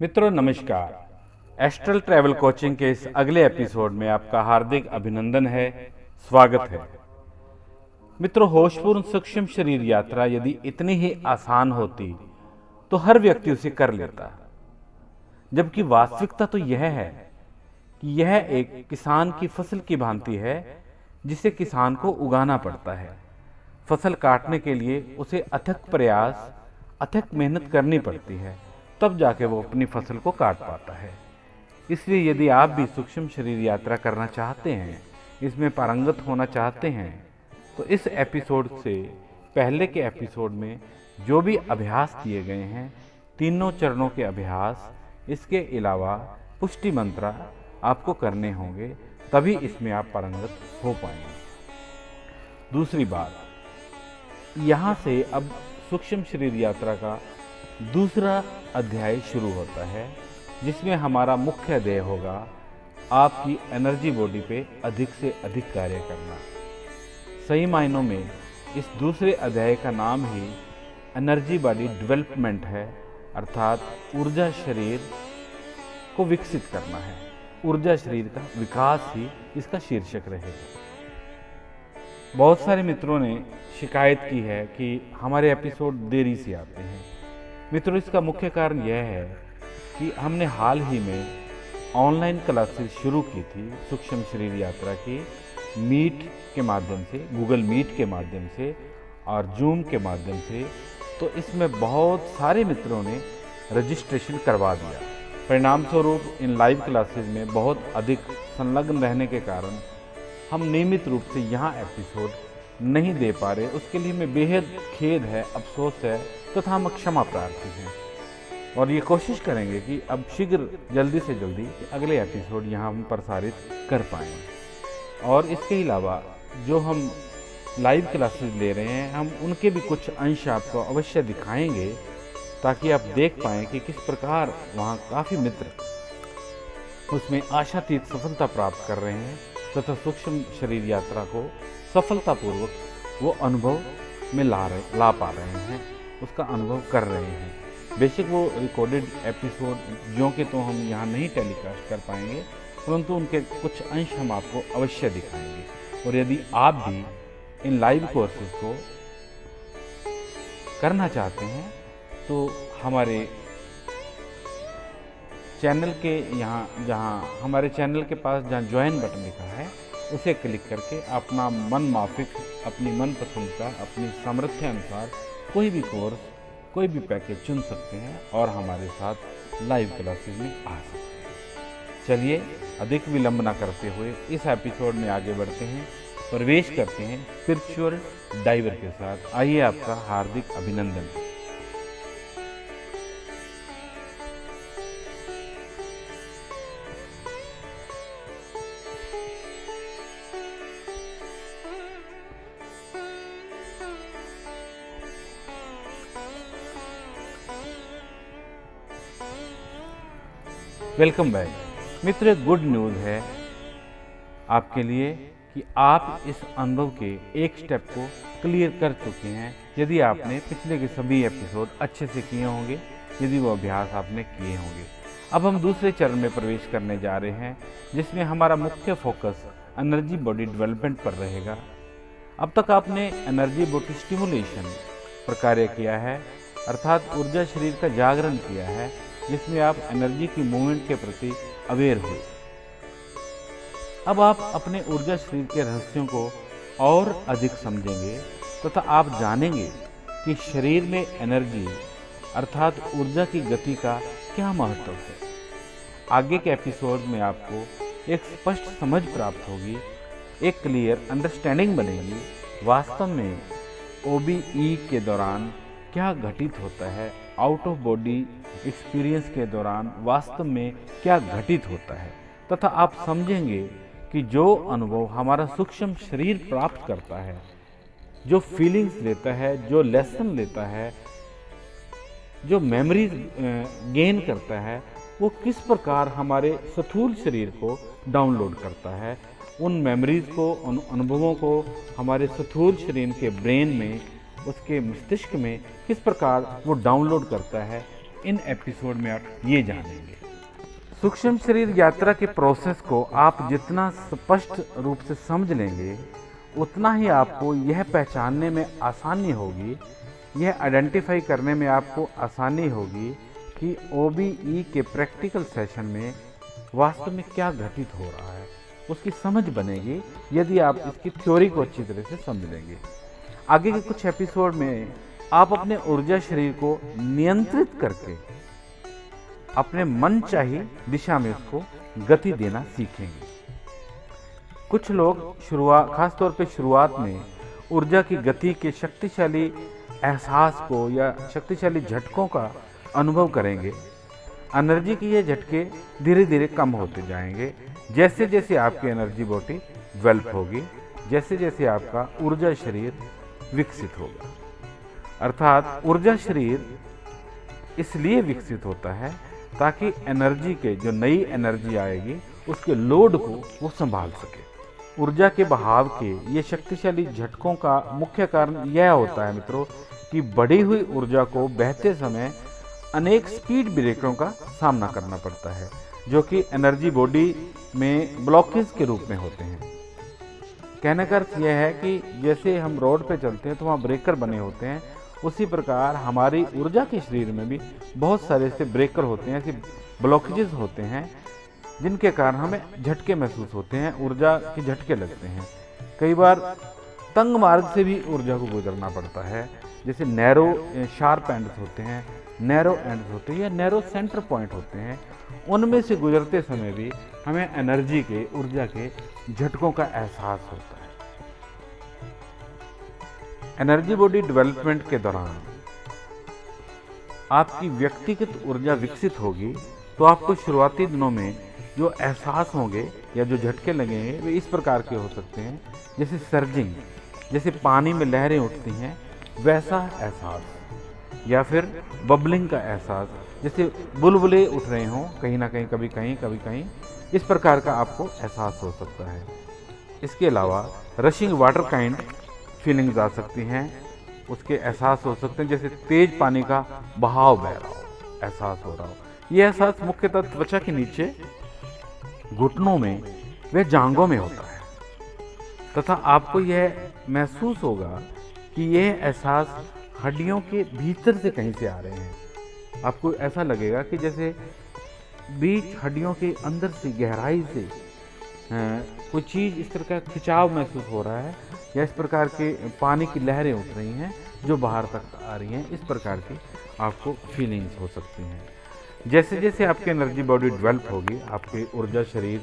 मित्रों नमस्कार। Astral travel coaching के इस अगले एपिसोड में आपका हार्दिक अभिनंदन है, स्वागत है। मित्रों, होशपूर्ण सूक्ष्म शरीर यात्रा यदि इतनी ही आसान होती तो हर व्यक्ति उसे कर लेता, जबकि वास्तविकता तो यह है कि यह एक किसान की फसल की भांति है जिसे किसान को उगाना पड़ता है। फसल काटने के लिए उसे अथक प्रयास, अथक मेहनत करनी पड़ती है, तब जाके वो अपनी फसल को काट पाता है। इसलिए यदि आप भी सूक्ष्म शरीर यात्रा करना चाहते हैं, इसमें पारंगत होना चाहते हैं, तो इस एपिसोड से पहले के एपिसोड में जो भी अभ्यास दिए गए हैं, तीनों चरणों के अभ्यास, इसके अलावा पुष्टि मंत्र आपको करने होंगे, तभी इसमें आप पारंगत हो पाएंगे। दूसरी बात, यहाँ से अब सूक्ष्म शरीर यात्रा का दूसरा अध्याय शुरू होता है, जिसमें हमारा मुख्य ध्येय होगा आपकी एनर्जी बॉडी पे अधिक से अधिक कार्य करना। सही मायनों में इस दूसरे अध्याय का नाम ही एनर्जी बॉडी डेवलपमेंट है, अर्थात ऊर्जा शरीर को विकसित करना है। ऊर्जा शरीर का विकास ही इसका शीर्षक रहेगा। बहुत सारे मित्रों ने शिकायत की है कि हमारे एपिसोड देरी से आते हैं। मित्रों, इसका मुख्य कारण यह है कि हमने हाल ही में ऑनलाइन क्लासेस शुरू की थी सूक्ष्म शरीर यात्रा की, मीट के माध्यम से, गूगल मीट के माध्यम से और जूम के माध्यम से। तो इसमें बहुत सारे मित्रों ने रजिस्ट्रेशन करवा दिया। परिणाम स्वरूप इन लाइव क्लासेस में बहुत अधिक संलग्न रहने के कारण हम नियमित रूप से यहाँ एपिसोड नहीं दे पा रहे। उसके लिए हमें बेहद खेद है, अफसोस है, तथा हम क्षमा प्रार्थी हैं और ये कोशिश करेंगे कि अब शीघ्र जल्दी से जल्दी अगले एपिसोड यहाँ हम प्रसारित कर पाएँ। और इसके अलावा जो हम लाइव क्लासेस ले रहे हैं, हम उनके भी कुछ अंश आपको अवश्य दिखाएंगे, ताकि आप देख पाएँ कि किस प्रकार वहाँ काफ़ी मित्र उसमें आशातीत सफलता प्राप्त कर रहे हैं तथा सूक्ष्म शरीर यात्रा को सफलतापूर्वक वो अनुभव में ला पा रहे हैं, उसका अनुभव कर रहे हैं। बेशक वो रिकॉर्डेड एपिसोड जो कि तो हम यहाँ नहीं टेलीकास्ट कर पाएंगे, परंतु उनके कुछ अंश हम आपको अवश्य दिखाएंगे। और यदि आप भी इन लाइव कोर्सेज को करना चाहते हैं तो हमारे चैनल के यहाँ, जहाँ हमारे चैनल के पास जहाँ ज्वाइन बटन लिखा है, उसे क्लिक करके अपना मन माफिक, अपनी मनपसंद का, अपनी सामर्थ्य अनुसार कोई भी कोर्स, कोई भी पैकेज चुन सकते हैं और हमारे साथ लाइव क्लासेस में आ सकते हैं। चलिए, अधिक विलंब न करते हुए इस एपिसोड में आगे बढ़ते हैं, प्रवेश करते हैं स्पिरिचुअल डाइवर के साथ। आइए, आपका हार्दिक अभिनंदन। Welcome back. मित्र, गुड न्यूज़ है आपके लिए कि आप इस अनुभव के एक स्टेप को क्लियर कर चुके हैं, यदि आपने पिछले के सभी एपिसोड अच्छे से किए होंगे, यदि वो अभ्यास आपने किए होंगे। अब हम दूसरे चरण में प्रवेश करने जा रहे हैं, जिसमें हमारा मुख्य फोकस एनर्जी बॉडी डेवलपमेंट पर रहेगा। अब तक आपने एनर्जी बॉडी स्टिमुलेशन पर कार्य किया है, अर्थात ऊर्जा शरीर का जागरण किया है, जिसमें आप एनर्जी की मूवमेंट के प्रति अवेयर हुए। अब आप अपने ऊर्जा शरीर के रहस्यों को और अधिक समझेंगे तथा आप जानेंगे कि शरीर में एनर्जी अर्थात ऊर्जा की गति का क्या महत्व है। आगे के एपिसोड में आपको एक स्पष्ट समझ प्राप्त होगी, एक क्लियर अंडरस्टैंडिंग बनेगी, वास्तव में OBE के दौरान क्या घटित होता है, आउट ऑफ बॉडी एक्सपीरियंस के दौरान वास्तव में क्या घटित होता है, तथा आप समझेंगे कि जो अनुभव हमारा सूक्ष्म शरीर प्राप्त करता है, जो फीलिंग्स लेता है, जो लेसन लेता है, जो मेमोरीज गेन करता है, वो किस प्रकार हमारे स्थूल शरीर को डाउनलोड करता है। उन मेमोरीज को, उन अनुभवों को हमारे स्थूल शरीर के ब्रेन में, उसके मस्तिष्क में किस प्रकार वो डाउनलोड करता है। इन एपिसोड में आप ये जानेंगे। सूक्ष्म शरीर यात्रा के प्रोसेस को आप जितना स्पष्ट रूप से समझ लेंगे, उतना ही आपको यह पहचानने में आसानी होगी, यह आइडेंटिफाई करने में आपको आसानी होगी कि OBE के प्रैक्टिकल सेशन में वास्तव में क्या घटित हो रहा है। उसकी समझ बनेगी यदि आप इसकी थ्योरी को अच्छी तरह से समझ लेंगे। आगे के कुछ एपिसोड में आप अपने ऊर्जा शरीर को नियंत्रित करके अपने मन चाही दिशा में उसको गति देना सीखेंगे। कुछ लोग खासतौर पे शुरुआत में ऊर्जा की गति के शक्तिशाली एहसास को या शक्तिशाली झटकों का अनुभव करेंगे। एनर्जी के ये झटके धीरे धीरे कम होते जाएंगे जैसे जैसे आपकी एनर्जी बॉडी डेवलप होगी, जैसे जैसे आपका ऊर्जा शरीर विकसित होगा। अर्थात ऊर्जा शरीर इसलिए विकसित होता है ताकि एनर्जी के जो नई एनर्जी आएगी उसके लोड को वो संभाल सके। ऊर्जा के बहाव के ये शक्तिशाली झटकों का मुख्य कारण यह होता है मित्रों कि बढ़ी हुई ऊर्जा को बहते समय अनेक स्पीड ब्रेकरों का सामना करना पड़ता है, जो कि एनर्जी बॉडी में ब्लॉकेज के रूप में होते हैं। कहने का अर्थ यह है कि जैसे हम रोड पे चलते हैं तो वहाँ ब्रेकर बने होते हैं, उसी प्रकार हमारी ऊर्जा के शरीर में भी बहुत सारे ऐसे ब्रेकर होते हैं, ऐसे ब्लॉकेजेस होते हैं जिनके कारण हमें झटके महसूस होते हैं, ऊर्जा के झटके लगते हैं। कई बार तंग मार्ग से भी ऊर्जा को गुजरना पड़ता है, जैसे नैरो शार्प एंड्स होते हैं, नैरो एंड्स होते हैं या नैरो सेंटर पॉइंट होते हैं। उनमें से गुजरते समय भी हमें एनर्जी के, ऊर्जा के झटकों का एहसास होता है। एनर्जी बॉडी डेवलपमेंट के दौरान आपकी व्यक्तिगत ऊर्जा विकसित होगी तो आपको शुरुआती दिनों में जो एहसास होंगे या जो झटके लगेंगे वे इस प्रकार के हो सकते हैं, जैसे सर्जिंग, जैसे पानी में लहरें उठती हैं वैसा एहसास, या फिर बबलिंग का एहसास, जैसे बुलबुले उठ रहे हों कहीं ना कहीं, कभी कहीं कभी कहीं, इस प्रकार का आपको एहसास हो सकता है। इसके अलावा रशिंग वाटर काइंड फीलिंग्स आ सकती हैं, उसके एहसास हो सकते हैं, जैसे तेज पानी का बहाव बह रहा हो, एहसास हो रहा हो। यह एहसास मुख्यतः त्वचा के नीचे, घुटनों में व जांघों में होता है, तथा आपको यह महसूस होगा कि यह एहसास हड्डियों के भीतर से कहीं से आ रहे हैं। आपको ऐसा लगेगा कि जैसे बीच हड्डियों के अंदर से, गहराई से कोई चीज़ इस तरह का खिंचाव महसूस हो रहा है, या इस प्रकार के पानी की लहरें उठ रही हैं जो बाहर तक आ रही हैं। इस प्रकार की आपको फीलिंग्स हो सकती हैं। जैसे जैसे आपकी एनर्जी बॉडी डेवलप होगी, आपके ऊर्जा शरीर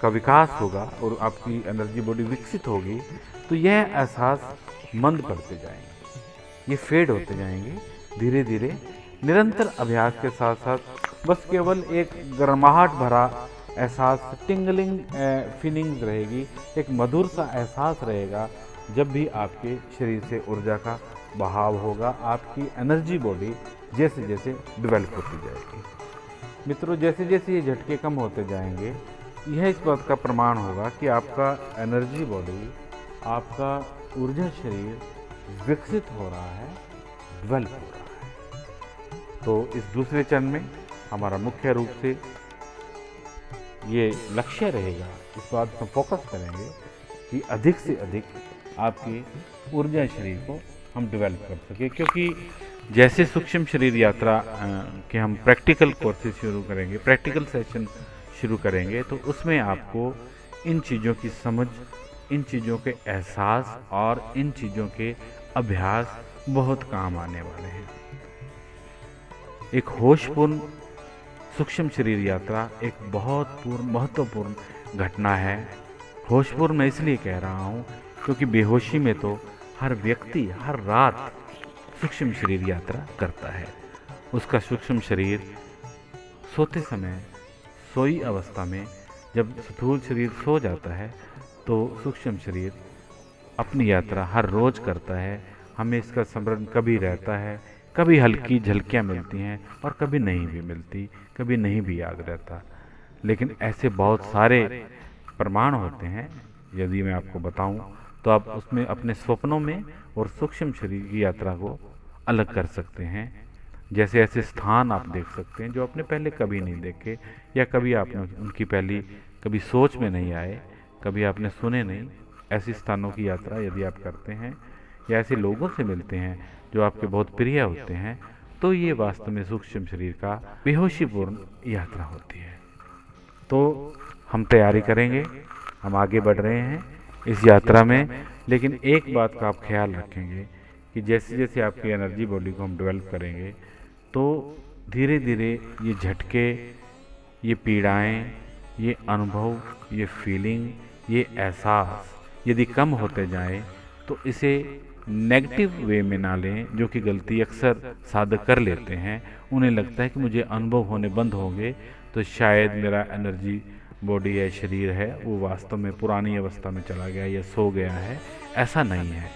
का विकास होगा और आपकी एनर्जी बॉडी विकसित होगी, तो यह एहसास मंद पड़ते जाएंगे, ये फेड होते जाएंगे धीरे धीरे। निरंतर अभ्यास के साथ साथ बस केवल एक गर्माहट भरा एहसास, टिंगलिंग फीलिंग्स रहेगी, एक मधुर सा एहसास रहेगा जब भी आपके शरीर से ऊर्जा का बहाव होगा, आपकी एनर्जी बॉडी जैसे जैसे डेवलप होती जाएगी। मित्रों, जैसे जैसे ये झटके कम होते जाएंगे, यह इस बात का प्रमाण होगा कि आपका एनर्जी बॉडी, आपका ऊर्जा शरीर विकसित हो रहा है, डेवलप हो रहा है। तो इस दूसरे चरण में हमारा मुख्य रूप से ये लक्ष्य रहेगा, इस बात पर फोकस करेंगे कि अधिक से अधिक आपकी ऊर्जा शरीर को हम डेवलप कर सकें, क्योंकि जैसे सूक्ष्म शरीर यात्रा के हम प्रैक्टिकल कोर्सेज शुरू करेंगे, प्रैक्टिकल सेशन शुरू करेंगे, तो उसमें आपको इन चीज़ों की समझ, इन चीज़ों के एहसास और इन चीज़ों के अभ्यास बहुत काम आने वाले हैं। एक होशपूर्ण सूक्ष्म शरीर यात्रा एक बहुत महत्वपूर्ण घटना है। होशपूर्ण मैं इसलिए कह रहा हूँ क्योंकि बेहोशी में तो हर व्यक्ति हर रात सूक्ष्म शरीर यात्रा करता है। उसका सूक्ष्म शरीर सोते समय, सोई अवस्था में जब स्थूल शरीर सो जाता है तो सूक्ष्म शरीर अपनी यात्रा हर रोज करता है। हमें इसका स्मरण कभी रहता है, कभी हल्की झलकियाँ मिलती हैं और कभी नहीं भी मिलती, कभी नहीं भी याद रहता। लेकिन ऐसे बहुत सारे प्रमाण होते हैं, यदि मैं आपको बताऊं तो आप उसमें अपने स्वप्नों में और सूक्ष्म शरीर की यात्रा को अलग कर सकते हैं। जैसे ऐसे स्थान आप देख सकते हैं जो आपने पहले कभी नहीं देखे, या कभी आपने उनकी पहली कभी सोच में नहीं आए, कभी आपने सुने नहीं। ऐसी स्थानों की यात्रा यदि आप करते हैं या ऐसे लोगों से मिलते हैं जो आपके बहुत प्रिय होते हैं, तो ये वास्तव में सूक्ष्म शरीर का बेहोशीपूर्ण यात्रा होती है। तो हम तैयारी करेंगे, हम आगे बढ़ रहे हैं इस यात्रा में, लेकिन एक बात का आप ख्याल रखेंगे कि जैसे जैसे आपकी एनर्जी बॉडी को हम डेवलप करेंगे तो धीरे धीरे ये झटके, ये पीड़ाएं, ये अनुभव, ये फीलिंग, ये एहसास यदि कम होते जाएं तो इसे नेगेटिव वे में ना लें, जो कि गलती अक्सर साधक कर लेते हैं। उन्हें लगता है कि मुझे अनुभव होने बंद होंगे तो शायद मेरा एनर्जी बॉडी या शरीर है वो वास्तव में पुरानी अवस्था में चला गया या सो गया है। ऐसा नहीं है।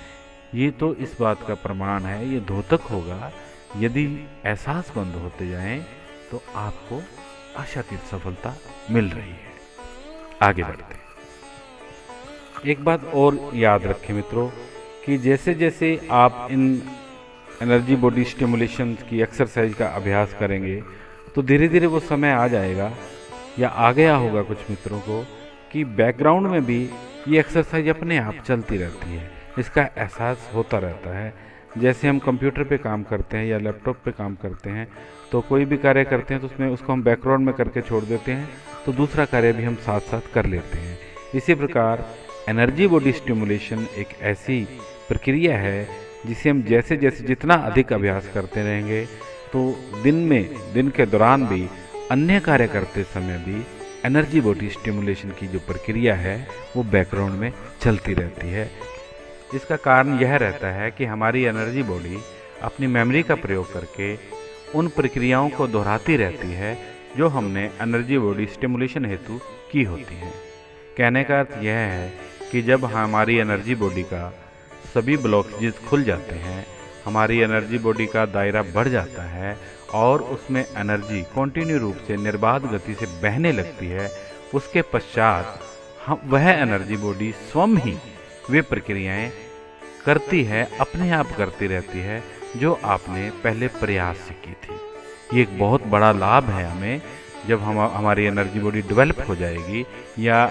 ये तो इस बात का प्रमाण है, ये द्योतक होगा। यदि एहसास बंद होते जाएं तो आपको आशातीत सफलता मिल रही है। आगे बढ़ते एक बात और याद रखें मित्रों कि जैसे जैसे आप इन एनर्जी बॉडी स्टिमुलेशन की एक्सरसाइज का अभ्यास करेंगे तो धीरे धीरे वो समय आ जाएगा या आ गया होगा कुछ मित्रों को कि बैकग्राउंड में भी ये एक्सरसाइज अपने आप चलती रहती है। इसका एहसास होता रहता है। जैसे हम कंप्यूटर पे काम करते हैं या लैपटॉप पे काम करते हैं तो कोई भी कार्य करते हैं तो उसमें उसको हम बैकग्राउंड में करके छोड़ देते हैं, तो दूसरा कार्य भी हम साथ साथ कर लेते हैं। इसी प्रकार एनर्जी बॉडी स्टिमुलेशन एक ऐसी प्रक्रिया है जिसे हम जैसे जैसे जितना अधिक अभ्यास करते रहेंगे तो दिन के दौरान भी अन्य कार्य करते समय भी एनर्जी बॉडी स्टिमुलेशन की जो प्रक्रिया है वो बैकग्राउंड में चलती रहती है। इसका कारण यह रहता है कि हमारी एनर्जी बॉडी अपनी मेमोरी का प्रयोग करके उन प्रक्रियाओं को दोहराती रहती है जो हमने एनर्जी बॉडी स्टिमुलेशन हेतु की होती हैं। कहने का अर्थ यह है कि जब हमारी एनर्जी बॉडी का सभी ब्लॉकेजेस खुल जाते हैं, हमारी एनर्जी बॉडी का दायरा बढ़ जाता है और उसमें एनर्जी कंटिन्यू रूप से निर्बाध गति से बहने लगती है, उसके पश्चात वह एनर्जी बॉडी स्वयं ही वे प्रक्रियाएं करती है, अपने आप करती रहती है जो आपने पहले प्रयास से की थी। ये एक बहुत बड़ा लाभ है हमें। जब हमारी एनर्जी बॉडी डेवलप हो जाएगी या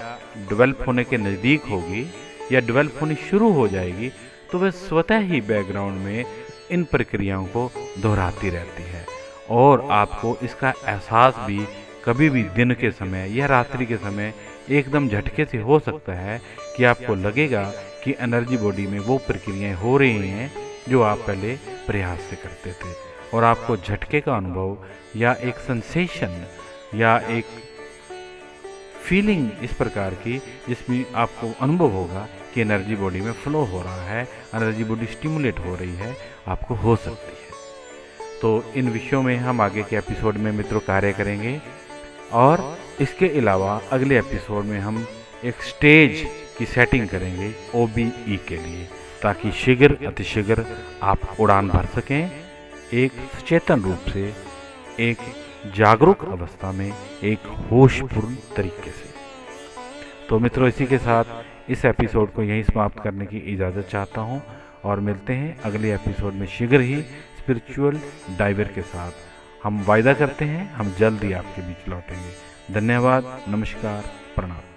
डेवलप होने के नज़दीक होगी या डेवलप होनी शुरू हो जाएगी तो वह स्वतः ही बैकग्राउंड में इन प्रक्रियाओं को दोहराती रहती है और आपको इसका एहसास भी कभी भी दिन के समय या रात्रि के समय एकदम झटके से हो सकता है कि आपको लगेगा कि एनर्जी बॉडी में वो प्रक्रियाएं हो रही हैं जो आप पहले प्रयास से करते थे, और आपको झटके का अनुभव या एक सेंसेशन या एक फीलिंग इस प्रकार की जिसमें आपको अनुभव होगा कि एनर्जी बॉडी में फ्लो हो रहा है, एनर्जी बॉडी स्टिमुलेट हो रही है, आपको हो सकती है। तो इन विषयों में हम आगे के एपिसोड में मित्रों कार्य करेंगे और इसके अलावा अगले एपिसोड में हम एक स्टेज की सेटिंग करेंगे OBE के लिए, ताकि शीघ्र अतिशीघ्र आप उड़ान भर सकें एक सचेतन रूप से, एक जागरूक अवस्था में, एक होशपूर्ण तरीके से। तो मित्रों इसी के साथ इस एपिसोड को यहीं समाप्त करने की इजाज़त चाहता हूं और मिलते हैं अगले एपिसोड में शीघ्र ही स्पिरिचुअल डाइवर के साथ। हम वायदा करते हैं हम जल्द ही आपके बीच लौटेंगे। धन्यवाद, नमस्कार, प्रणाम।